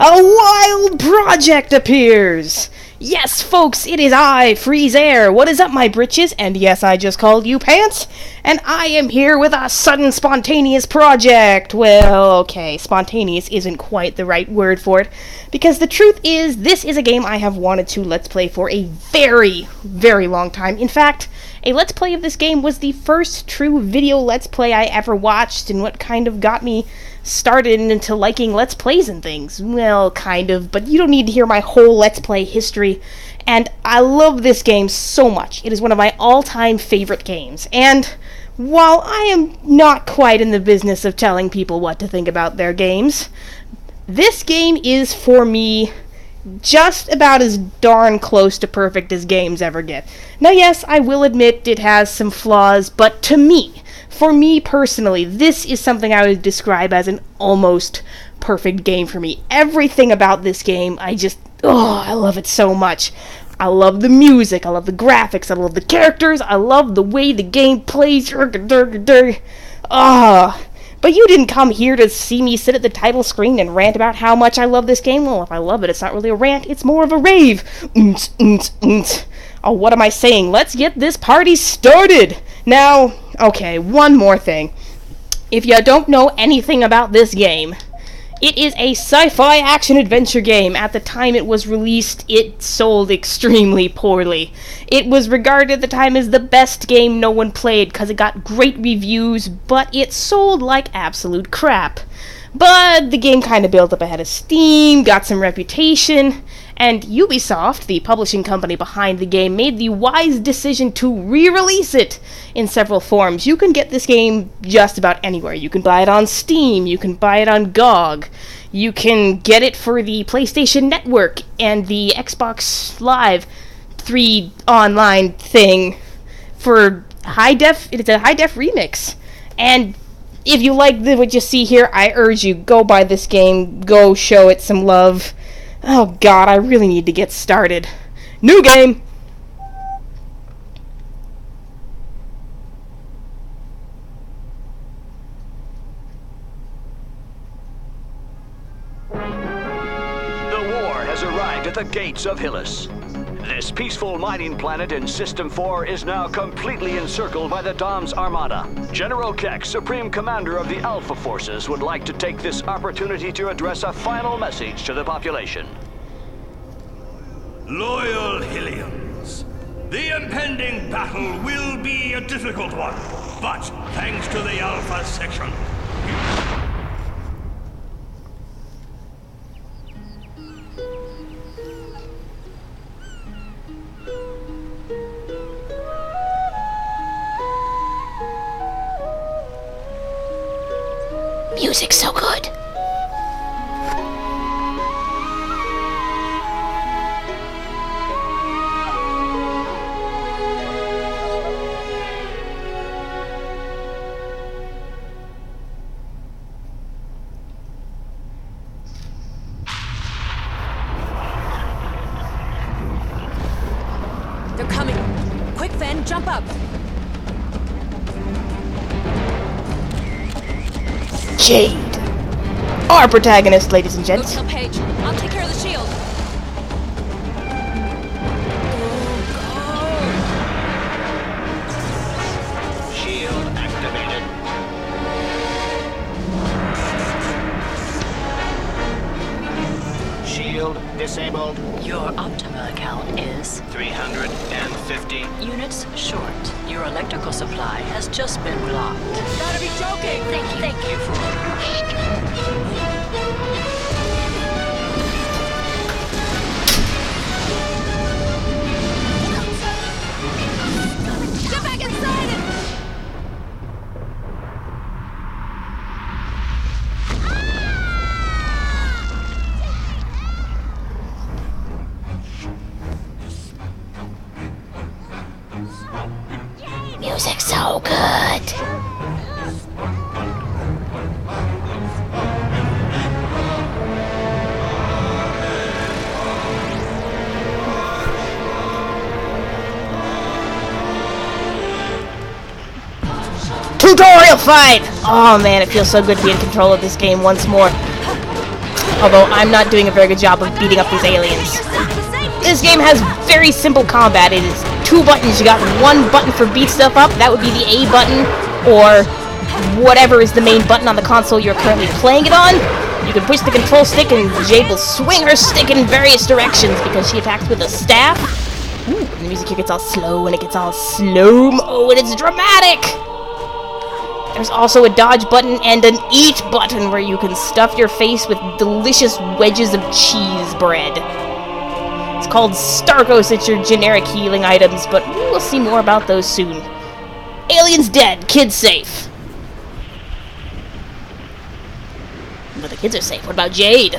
a wild project appears! Yes, folks, it is I, Freeze Air. What is up, my britches? And yes, I just called you pants. And I am here with a sudden spontaneous project. Well, okay, spontaneous isn't quite the right word for it, because the truth is, this is a game I have wanted to Let's Play for a very, very long time. In fact, a Let's Play of this game was the first true video Let's Play I ever watched, and what kind of got me started into liking Let's Plays and things. Well, kind of, but you don't need to hear my whole Let's Play history. And I love this game so much. It is one of my all-time favorite games. And while I am not quite in the business of telling people what to think about their games, this game is, for me, just about as darn close to perfect as games ever get. Now, yes, I will admit it has some flaws, but to me, for me personally, this is something I would describe as an almost perfect game for me. Everything about this game, I love it so much. I love the music, I love the graphics, I love the characters, I love the way the game plays. But you didn't come here to see me sit at the title screen and rant about how much I love this game. Well, if I love it, it's not really a rant, it's more of a rave. Oh, what am I saying? Let's get this party started! Now, okay, one more thing. If you don't know anything about this game, it is a sci-fi action-adventure game. At the time it was released, it sold extremely poorly. It was regarded at the time as the best game no one played because it got great reviews, but it sold like absolute crap. But the game kind of built up ahead of Steam, got some reputation, and Ubisoft, the publishing company behind the game, made the wise decision to re-release it in several forms. You can get this game just about anywhere. You can buy it on Steam, you can buy it on GOG, you can get it for the PlayStation Network and the Xbox Live 3 online thing for it's a high-def remix. And if you like what you see here, I urge you, go buy this game, go show it some love. Oh god, I really need to get started. New game! The war has arrived at the gates of Hillys. This peaceful mining planet in System 4 is now completely encircled by the Dom's Armada. General Keck, Supreme Commander of the Alpha Forces, would like to take this opportunity to address a final message to the population. Loyal Hillians, the impending battle will be a difficult one, but thanks to the Alpha Section, music's so good. They're coming. Quick, Fen, jump up. Jade, our protagonist, ladies and gents. Go, Paige. I'll take care of the shield. Shield activated. Shield disabled. Your optimal count is 350. units short. Your electrical supply has just been blocked. You gotta be joking! Thank you for Get back inside it! Music's so good. Tutorial fight! Oh man, it feels so good to be in control of this game once more. although I'm not doing a very good job of beating up these aliens. This game has very simple combat. It is 2 buttons. You got 1 button for beat stuff up. That would be the A button, or whatever is the main button on the console you're currently playing it on. You can push the control stick and Jade will swing her stick in various directions because she attacks with a staff. Ooh, and the music here gets all slow and it gets all slow-mo and it's dramatic! There's also a dodge button and an eat button where you can stuff your face with delicious wedges of cheese bread. It's called Starkos. It's your generic healing items, but we'll see more about those soon. Aliens dead, kids safe. But the kids are safe. What about Jade?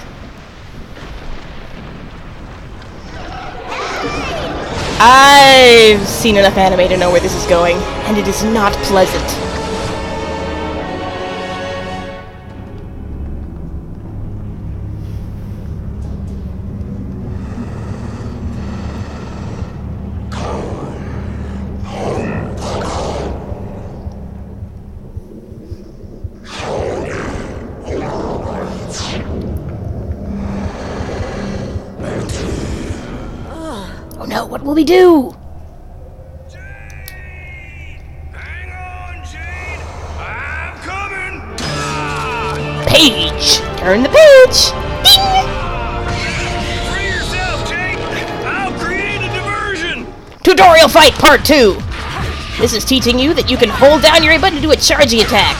I've seen enough anime to know where this is going, and it is not pleasant. Oh no, what will we do? Hang on, Jade! I'm coming! Ah! Page! Turn the page! Ding! Free yourself, Jade! I'll create a diversion! Tutorial fight part 2! This is teaching you that you can hold down your A button to do a charging attack.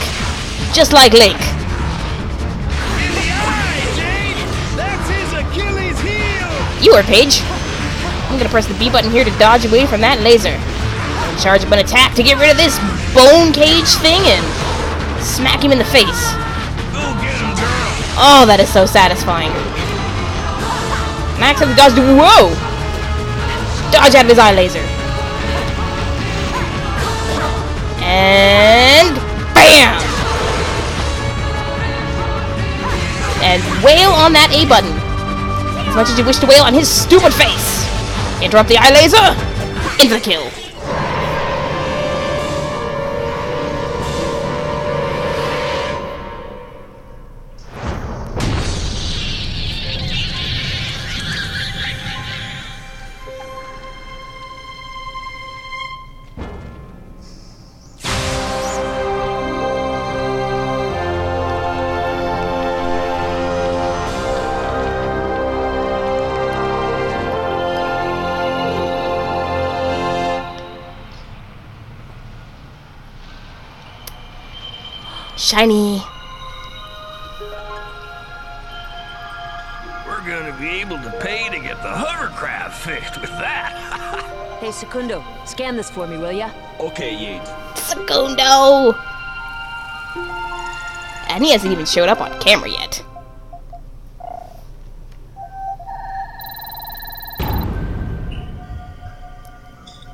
Just like Link. In the eye, Jade! That's his Achilles heel! You are Paige. I'm gonna press the B button here to dodge away from that laser. And charge up an attack to get rid of this bone cage thing and smack him in the face. Go get him, girl! Oh, that is so satisfying. Max has dodged. Whoa! Dodge out of his eye laser. And bam! And wail on that A button. As much as you wish to wail on his stupid face. Interrupt the eye laser. Into the kill. Shiny. We're gonna be able to pay to get the hovercraft fixed with that. Hey, Secundo, scan this for me, will ya? Okay, Jade. Secundo! And he hasn't even showed up on camera yet.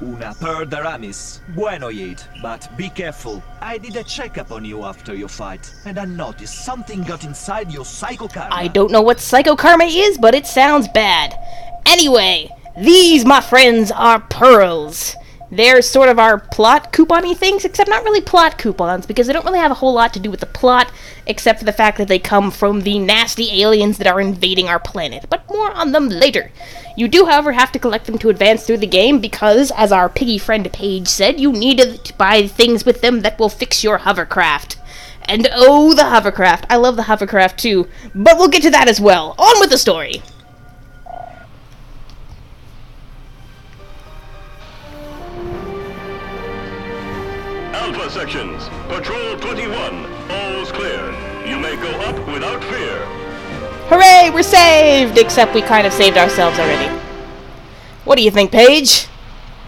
Una per daramis. Bueno, Jade, but be careful. I did a checkup on you after your fight, and I noticed something got inside your psychokarma. I don't know what psychokarma is, but it sounds bad. Anyway, these, my friends, are pearls. They're sort of our plot coupon-y things, except not really plot coupons, because they don't really have a whole lot to do with the plot, except for the fact that they come from the nasty aliens that are invading our planet. But more on them later. You do, however, have to collect them to advance through the game, because, as our piggy friend Paige said, you need to buy things with them that will fix your hovercraft. And oh, the hovercraft. I love the hovercraft too, but we'll get to that as well. On with the story! Alpha sections, Patrol 21, all's clear. You may go up without fear. Hooray, we're saved! Except we kind of saved ourselves already. What do you think, Paige?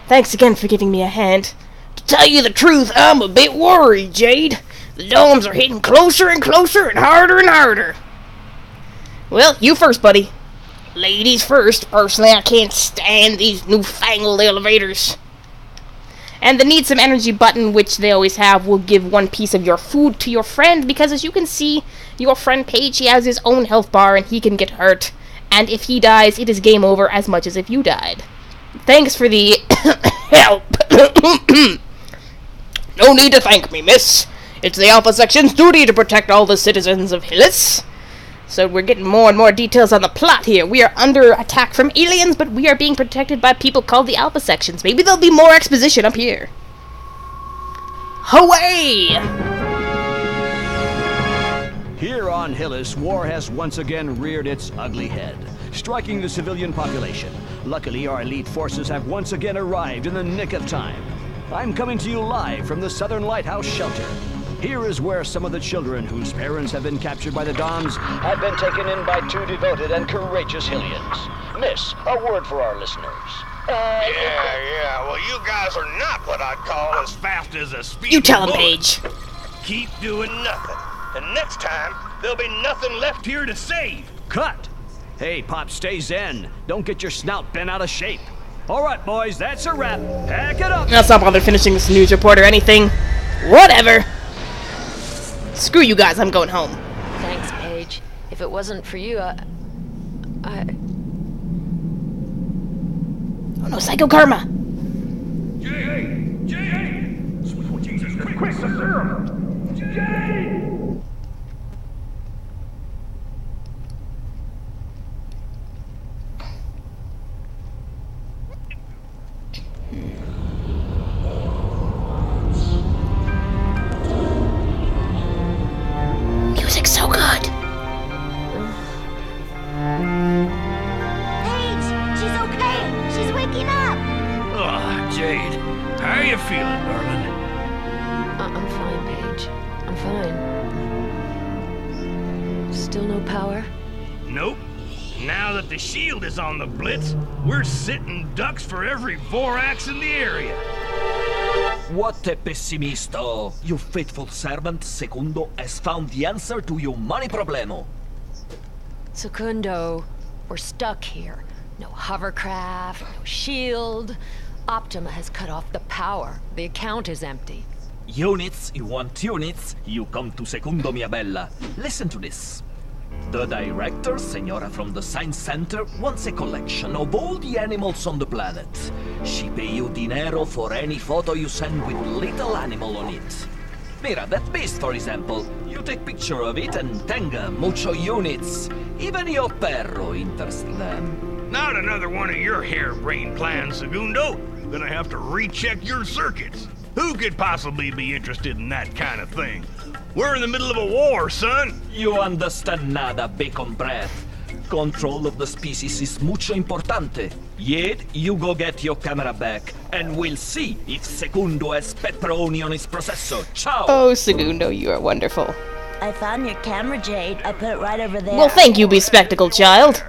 Thanks again for giving me a hand. To tell you the truth, I'm a bit worried, Jade. The domes are hitting closer and closer and harder. Well, you first, buddy. Ladies first. Personally, I can't stand these newfangled elevators. And the need some energy button, which they always have, will give one piece of your food to your friend, because as you can see, your friend Paige, he has his own health bar and he can get hurt. And if he dies, it is game over as much as if you died. Thanks for the help. No need to thank me, miss. It's the Alpha Section's duty to protect all the citizens of Hillys. So we're getting more and more details on the plot here. We are under attack from aliens, but we are being protected by people called the Alpha Sections. Maybe there'll be more exposition up here. Away! Here on Hillys, war has once again reared its ugly head, striking the civilian population. Luckily, our elite forces have once again arrived in the nick of time. I'm coming to you live from the Southern Lighthouse Shelter. Here is where some of the children whose parents have been captured by the Doms have been taken in by two devoted and courageous Hillians. Miss, a word for our listeners. Yeah, well, you guys are not what I'd call as fast as a speed You tell him, bullet. Paige. Keep doing nothing, and next time, there'll be nothing left here to save. Cut! Hey, Pop, stay zen. Don't get your snout bent out of shape. All right, boys, that's a wrap. Pack it up. Let's not bother finishing this news report or anything. Whatever. Screw you guys, I'm going home. Thanks, Paige. If it wasn't for you, I... Oh no, Psycho Karma! Jade! Jesus, quick, some serum! Jade! Music's so good! Paige, she's okay. She's waking up. Oh, Jade, how you feeling, darling? I'm fine, Paige. I'm fine. Still no power? Nope. Now that the shield is on the blitz, we're sitting ducks for every Vorax in the area. What a pessimisto! Your faithful servant, Secundo, has found the answer to your money problemo. Secundo, we're stuck here. No hovercraft, no shield. Optima has cut off the power. The account is empty. Units, you want units? You come to Secundo, mia bella. Listen to this. The director, Senora from the Science Center, wants a collection of all the animals on the planet. She pay you dinero for any photo you send with little animal on it. Mira, that beast, for example. You take picture of it and tenga mucho units. Even your perro interests them. Not another one of your harebrained plans, Segundo. Gonna have to recheck your circuits. Who could possibly be interested in that kind of thing? We're in the middle of a war, son. You understand nada, bacon breath. Control of the species is mucho importante. Jade, you go get your camera back, and we'll see if Secundo has pepperoni on his processor. Ciao! Oh, Segundo, you are wonderful. I found your camera, Jade. I put it right over there. Well, thank you, bespectacled child.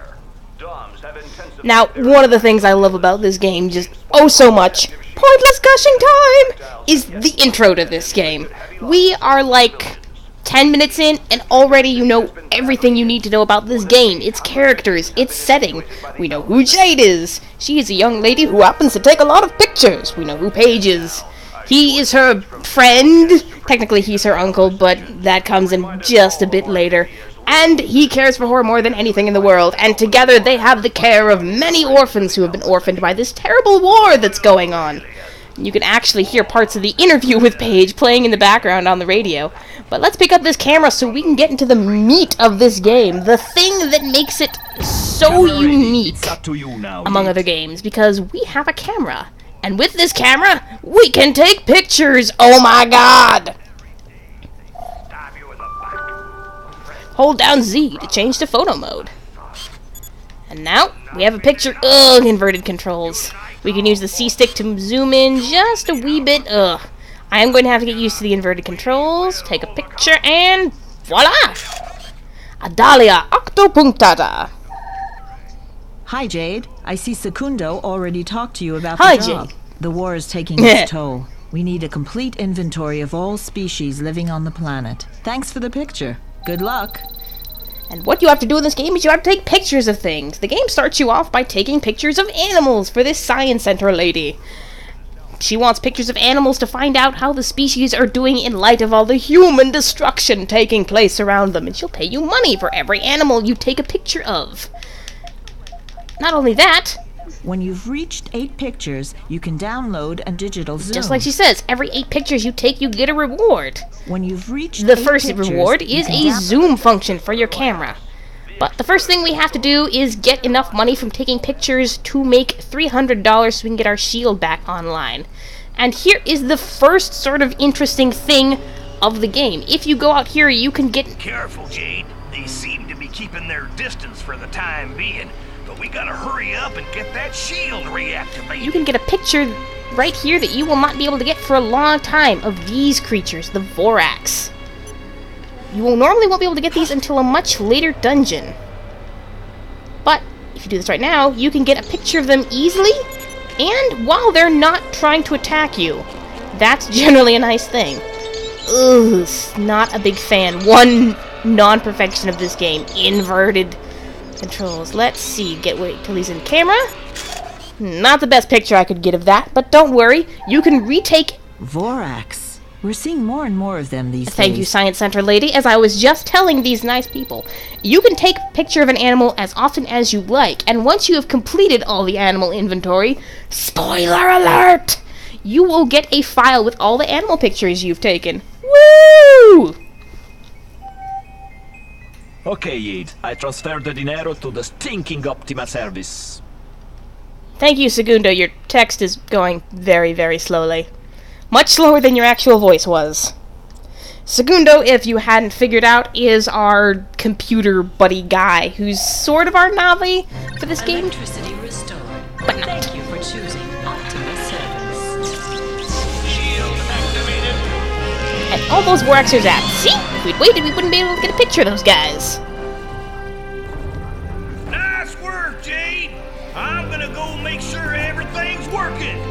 Now, one of the things I love about this game, just oh so much, pointless gushing time, is the intro to this game. We are like 10 minutes in, and already you know everything you need to know about this game, its characters, its setting. We know who Jade is. She is a young lady who happens to take a lot of pictures. We know who Paige is. He is her friend. Technically, he's her uncle, but that comes in just a bit later. And he cares for her more than anything in the world, and together they have the care of many orphans who have been orphaned by this terrible war that's going on. You can actually hear parts of the interview with Paige playing in the background on the radio. But let's pick up this camera so we can get into the meat of this game, the thing that makes it so unique It's up to you now, among Jade. other games, because we have a camera. And with this camera, we can take pictures! Oh my god! Hold down Z to change to photo mode. And now, we have a picture. Ugh, inverted controls. We can use the C stick to zoom in just a wee bit. Ugh. I am going to have to get used to the inverted controls. Take a picture and voila! Adalia octopunctata. Hi, Jade. I see Secundo already talked to you about Hi, the job. Jade. The war is taking its toll. We need a complete inventory of all species living on the planet. Thanks for the picture. Good luck. And what you have to do in this game is you have to take pictures of things. The game starts you off by taking pictures of animals for this science center lady. She wants pictures of animals to find out how the species are doing in light of all the human destruction taking place around them. And she'll pay you money for every animal you take a picture of. Not only that, When you've reached 8 pictures, you can download a digital zoom. just like she says, every 8 pictures you take, you get a reward. When you've reached The 8 first pictures, reward you is can a zoom function for your camera. But the first thing we have to do is get enough money from taking pictures to make $300 so we can get our shield back online. And here is the first sort of interesting thing of the game. If you go out here, you can get... Careful, Jade. They seem to be keeping their distance for the time being. But we gotta hurry up and get that shield reactivated. You can get a picture right here that you will not be able to get for a long time of these creatures, the Vorax. You will normally won't be able to get these until a much later dungeon. But if you do this right now, you can get a picture of them easily, and while they're not trying to attack you. That's generally a nice thing. Ugh, not a big fan. One non-perfection of this game. Inverted controls. Let's see. Wait till he's in camera. Not the best picture I could get of that, but don't worry. You can retake... Vorax. We're seeing more and more of them these days. Thank you, Science Center lady. As I was just telling these nice people, you can take a picture of an animal as often as you like, and once you have completed all the animal inventory, spoiler alert, you will get a file with all the animal pictures you've taken. Woo! Okay, Jade. I transferred the dinero to the stinking Optima service. Thank you, Segundo. Your text is going very, very slowly. Much slower than your actual voice was. Segundo, if you hadn't figured out, is our computer buddy guy, who's sort of our Navi for this game. Electricity restored. But not. Thank you for choosing Optima Service. Shield activated. And all those Voraxers out. See? If we'd waited, we wouldn't be able to get a picture of those guys. Nice work, Jade. I'm gonna go make sure everything's working.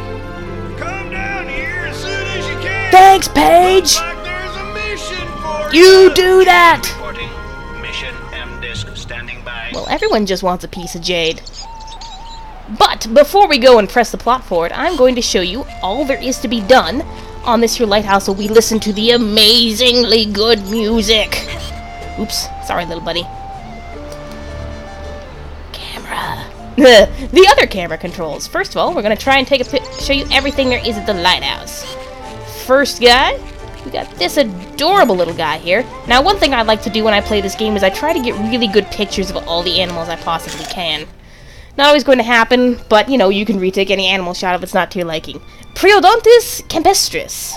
Come down here as soon as you can. Thanks, Paige! Looks like there's a mission for You do that! Reporting. Mission M-Disc standing by. Well, everyone just wants a piece of Jade. But before we go and press the plot forward, I'm going to show you all there is to be done on this here lighthouse while we listen to the amazingly good music. Oops, sorry little buddy. Camera. The other camera controls. First of all, we're going to try and show you everything there is at the lighthouse. First guy, we got this adorable little guy here. Now, one thing I like to do when I play this game is I try to get really good pictures of all the animals I possibly can. Not always going to happen, but, you know, you can retake any animal shot if it's not to your liking. Priodontis campestris.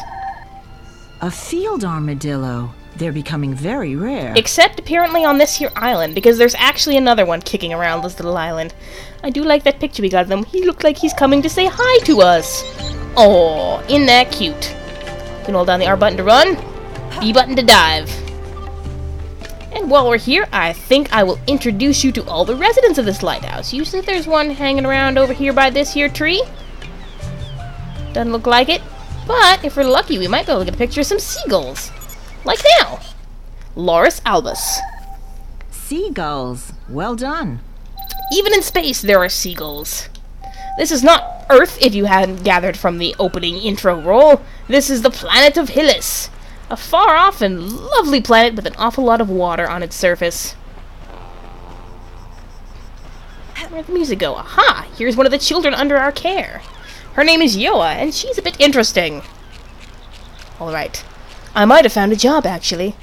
A field armadillo. They're becoming very rare. Except apparently on this here island, because there's actually another one kicking around this little island. I do like that picture we got of them. He looked like he's coming to say hi to us. Oh, isn't that cute? You can hold down the R button to run, B button to dive. And while we're here, I think I will introduce you to all the residents of this lighthouse. Usually there's one hanging around over here by this here tree. Doesn't look like it. But if we're lucky, we might be able to get a picture of some seagulls. Like now. Laurus albus. Seagulls. Well done. Even in space, there are seagulls. This is not Earth, if you hadn't gathered from the opening intro roll. This is the planet of Hillys. A far-off and lovely planet with an awful lot of water on its surface. Where'd the music go? Aha! Here's one of the children under our care. Her name is Yoa, and she's a bit interesting. Alright. I might have found a job, actually.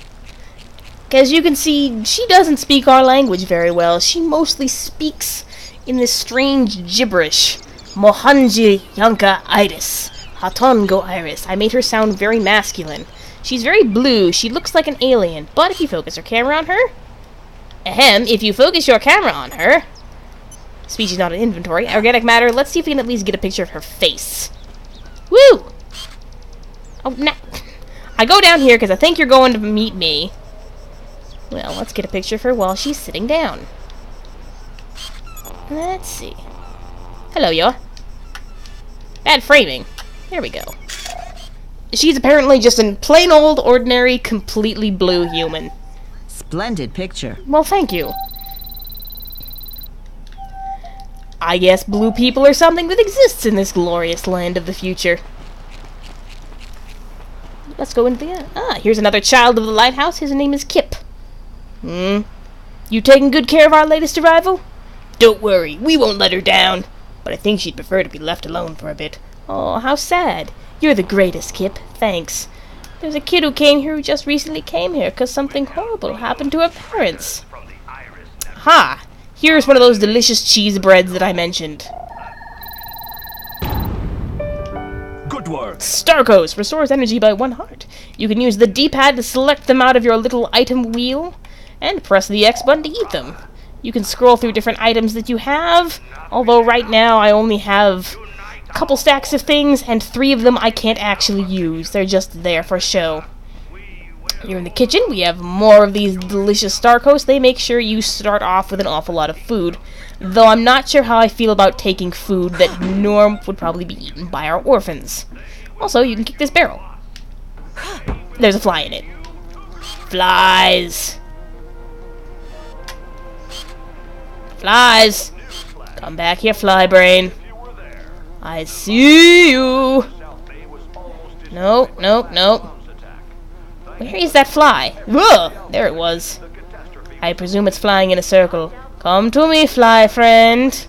As you can see, she doesn't speak our language very well. She mostly speaks in this strange gibberish. Mohanji Yanka Iris. Hatongo Iris. I made her sound very masculine. She's very blue. She looks like an alien. But if you focus your camera on her... Ahem, if you focus your camera on her... Species not in inventory. Organic matter. Let's see if we can at least get a picture of her face. Woo! Oh, nah. I go down here because I think you're going to meet me. Well, let's get a picture of her while she's sitting down. Let's see. Hello, Yoa. Bad framing. There we go. She's apparently just a plain old, ordinary, completely blue human. Splendid picture. Well, thank you. I guess blue people are something that exists in this glorious land of the future. Let's go into the... here's another child of the lighthouse. His name is Kip. You taking good care of our latest arrival? Don't worry, we won't let her down. But I think she'd prefer to be left alone for a bit. Oh, how sad. You're the greatest, Kip. Thanks. There's a kid who came here who just recently came here because something horrible happened to her parents. Ha! Here's one of those delicious cheese breads that I mentioned. Good work. Starkos restores energy by 1 heart. You can use the D-pad to select them out of your little item wheel, and press the X button to eat them. You can scroll through different items that you have, although right now I only have a couple stacks of things, and 3 of them I can't actually use. They're just there for show. Here in the kitchen, we have more of these delicious Starkos. They make sure you start off with an awful lot of food, though I'm not sure how I feel about taking food that Norm would probably be eaten by our orphans. Also, you can kick this barrel. There's a fly in it. Flies! Flies! Come back here, fly brain. I see you! Nope, nope, nope. Where is that fly? Ugh! There it was. I presume it's flying in a circle. Come to me, fly friend.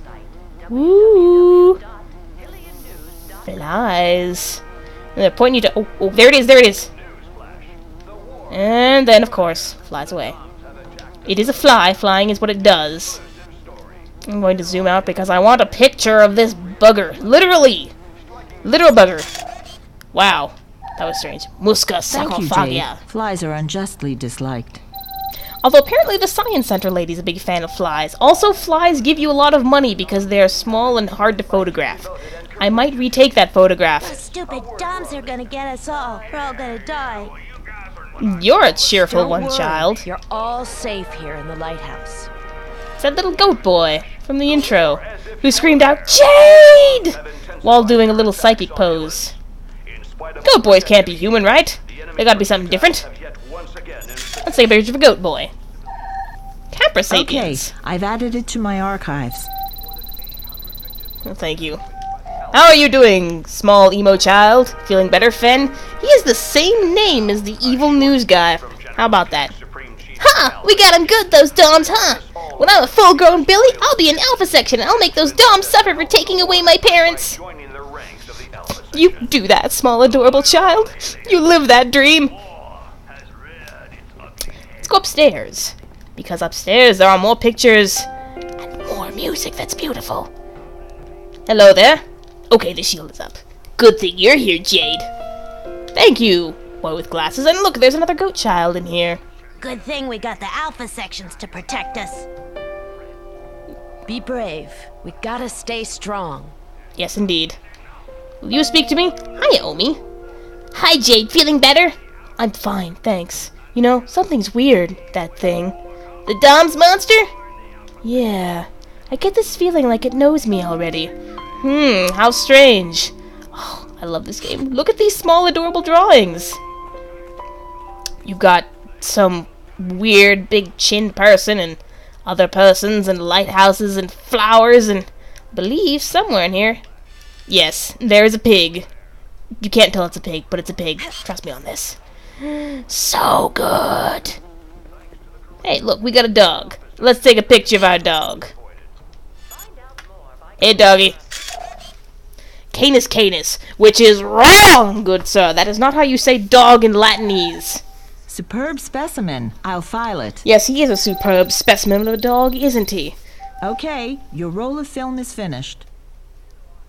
Woo! Flies. And they're pointing you to... Oh, there it is, there it is. And then, of course, flies away. It is a fly. Flying is what it does. I'm going to zoom out because I want a picture of this bugger. Literally! Literal bugger. Wow. That was strange. Musca Thank you, sarcophagia. Jade. Flies are unjustly disliked. Although apparently the Science Center lady's a big fan of flies. Also, flies give you a lot of money because they are small and hard to photograph. I might retake that photograph. Those stupid Doms are gonna get us all. We're all gonna die. You're a cheerful Don't one, worry. child. You're all safe here in the lighthouse. It's that little goat boy from the intro who screamed out, "Jade!" while doing a little psychic pose. Goat boys can't be human, right? They gotta be something different. Let's take a picture of a goat boy. Capra Okay, sapiens. I've added it to my archives. Well, thank you. How are you doing, small emo child? Feeling better, Fen? He has the same name as the evil news guy. How about that? Ha! We got him good, those Doms, huh? When I'm a full-grown Billy, I'll be in Alpha Section and I'll make those Doms suffer for taking away my parents. You do that, small adorable child. You live that dream. Let's go upstairs. Because upstairs there are more pictures and more music that's beautiful. Hello there. Okay, the shield is up. Good thing you're here, Jade. Thank you, boy with glasses. And look, there's another goat child in here. Good thing we got the Alpha sections to protect us. Be brave. We gotta stay strong. Yes, indeed. Will you speak to me? Hi, Omi. Hi, Jade. Feeling better? I'm fine, thanks. You know, something's weird, that thing. The Dom's monster? Yeah. I get this feeling like it knows me already. How strange. Oh, I love this game. Look at these small, adorable drawings. You've got some weird, big-chinned person and other persons and lighthouses and flowers and I believe somewhere in here. Yes, there is a pig. You can't tell it's a pig, but it's a pig. Trust me on this. So good. Hey, look, we got a dog. Let's take a picture of our dog. Hey, doggy. Canis canis, which is wrong, good sir. That is not how you say dog in Latinese. Superb specimen. I'll file it. Yes, he is a superb specimen of a dog, isn't he? Okay, your roll of film is finished.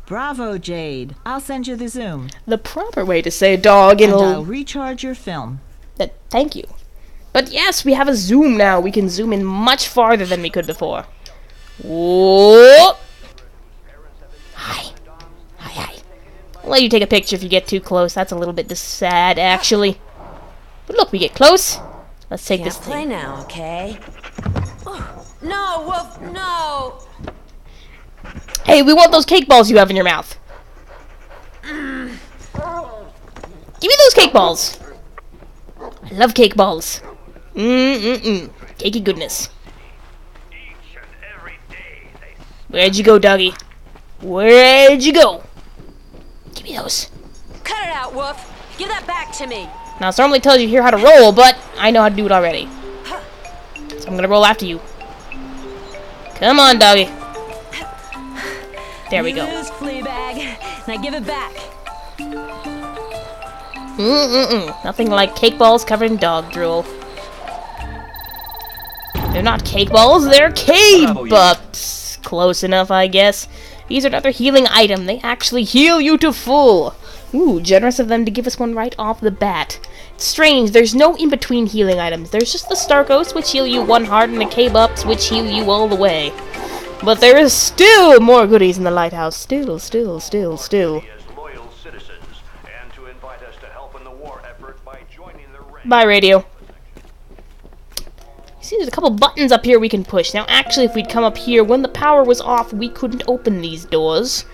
Bravo, Jade. I'll send you the zoom. The proper way to say dog in And I'll recharge your film. Thank you. But yes, we have a zoom now. We can zoom in much farther than we could before. Whoa! Hi. Hi. I'll let you take a picture if you get too close. That's a little bit sad, actually. But look, we get close. Let's take this Play thing. now, okay? Oh, no, Wolf, no! Hey, we want those cake balls you have in your mouth. Give me those cake balls. I love cake balls. Cakey goodness. Where'd you go, doggy? Where'd you go? Give me those. Cut it out, Wolf! Give that back to me! Now, it normally tells you here how to roll, but I know how to do it already. So I'm gonna roll after you. Come on, doggy. There we go. Lose, Fleabag. Now give it back. Nothing like cake balls covered in dog drool. They're not cake balls, they're K-Bucks. Close enough, I guess. These are another healing item. They actually heal you to full. Ooh, generous of them to give us one right off the bat. It's strange, there's no in-between healing items. There's just the Starkos, which heal you one heart, and the K-Bucks, which heal you all the way. But there is still more goodies in the lighthouse. Still. Bye, radio. See, there's a couple buttons up here we can push. Now, actually, if we'd come up here, when the power was off, we couldn't open these doors.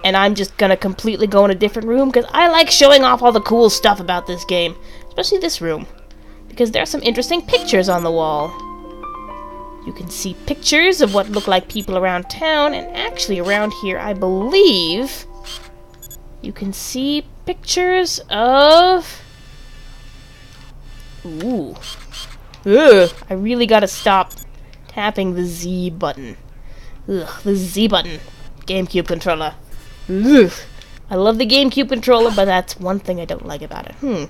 And I'm just gonna completely go in a different room, because I like showing off all the cool stuff about this game. Especially this room. Because there are some interesting pictures on the wall. You can see pictures of what look like people around town, and actually around here, I believe, you can see pictures of... Ooh. Ugh, I really gotta stop tapping the Z button. Ugh, the Z button. GameCube controller. Ugh. I love the GameCube controller, but that's one thing I don't like about it.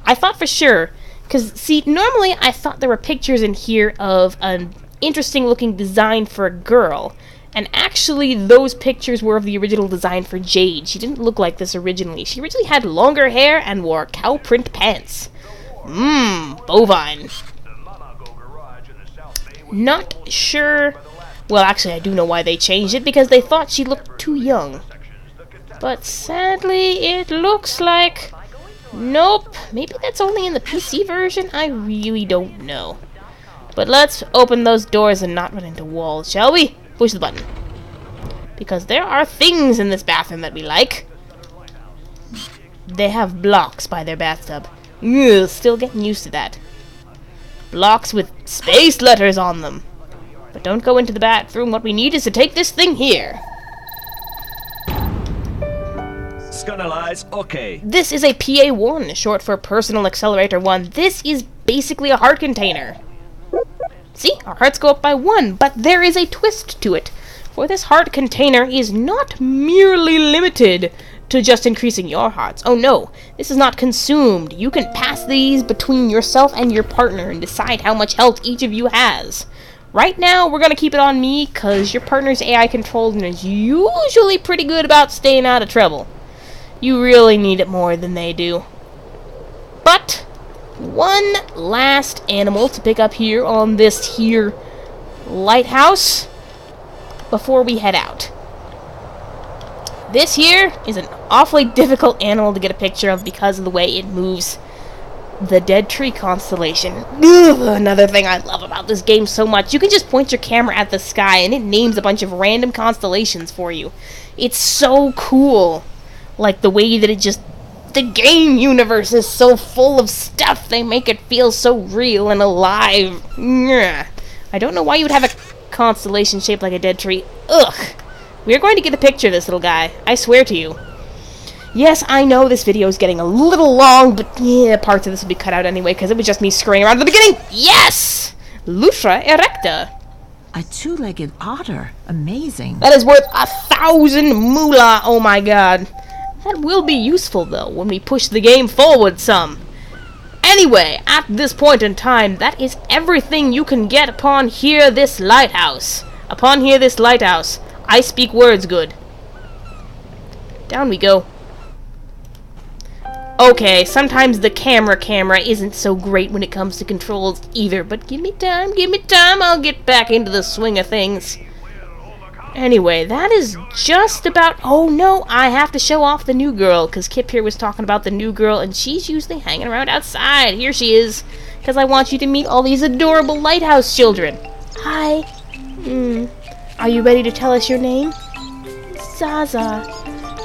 I thought for sure, because, see, normally I thought there were pictures in here of an interesting looking design for a girl, and actually those pictures were of the original design for Jade. She didn't look like this originally. She originally had longer hair and wore cow print pants. Bovine. Not sure. Well, actually, I do know why they changed it, because they thought she looked too young. But sadly, it looks like... Nope. Maybe that's only in the PC version? I really don't know. But let's open those doors and not run into walls, shall we? Push the button. Because there are things in this bathroom that we like. They have blocks by their bathtub. Ugh, still getting used to that. Blocks with space letters on them. But don't go into the bathroom. What we need is to take this thing here. Scannalize, okay. This is a PA-1, short for Personal Accelerator 1. This is basically a heart container. See, our hearts go up by 1, but there is a twist to it. For this heart container is not merely limited to just increasing your hearts. Oh no, this is not consumed. You can pass these between yourself and your partner and decide how much health each of you has. Right now, we're gonna keep it on me, cause your partner's AI controlled and is usually pretty good about staying out of trouble. You really need it more than they do. But one last animal to pick up here on this here lighthouse before we head out. This here is an awfully difficult animal to get a picture of because of the way it moves. The Dead Tree Constellation. Ugh, another thing I love about this game so much. You can just point your camera at the sky and it names a bunch of random constellations for you. It's so cool. Like the way that it just... The game universe is so full of stuff. They make it feel so real and alive. Ugh. I don't know why you would have a constellation shaped like a dead tree. Ugh. We're going to get a picture of this little guy. I swear to you. Yes, I know this video is getting a little long, but yeah, parts of this will be cut out anyway, because it was just me scurrying around at the beginning. Yes! Lutra erecta. A two-legged otter. Amazing. That is worth 1,000 moolah. Oh my god. That will be useful, though, when we push the game forward some. Anyway, at this point in time, that is everything you can get upon here this lighthouse. Upon here this lighthouse. I speak words good. Down we go. Okay, sometimes the camera isn't so great when it comes to controls either, but give me time, I'll get back into the swing of things. Anyway, that is just about... Oh no, I have to show off the new girl, because Kip here was talking about the new girl, and she's usually hanging around outside. Here she is, because I want you to meet all these adorable lighthouse children. Hi. Are you ready to tell us your name? Zaza.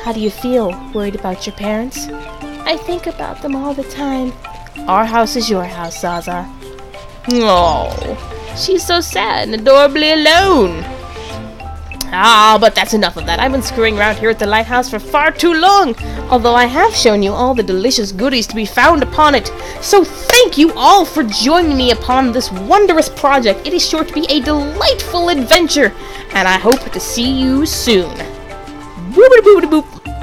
How do you feel? Worried about your parents? I think about them all the time. Our house is your house, Zaza. Oh, she's so sad and adorably alone. Ah, but that's enough of that. I've been screwing around here at the lighthouse for far too long, although I have shown you all the delicious goodies to be found upon it. So thank you all for joining me upon this wondrous project. It is sure to be a delightful adventure, and I hope to see you soon. Boop-a-boop-a-boop.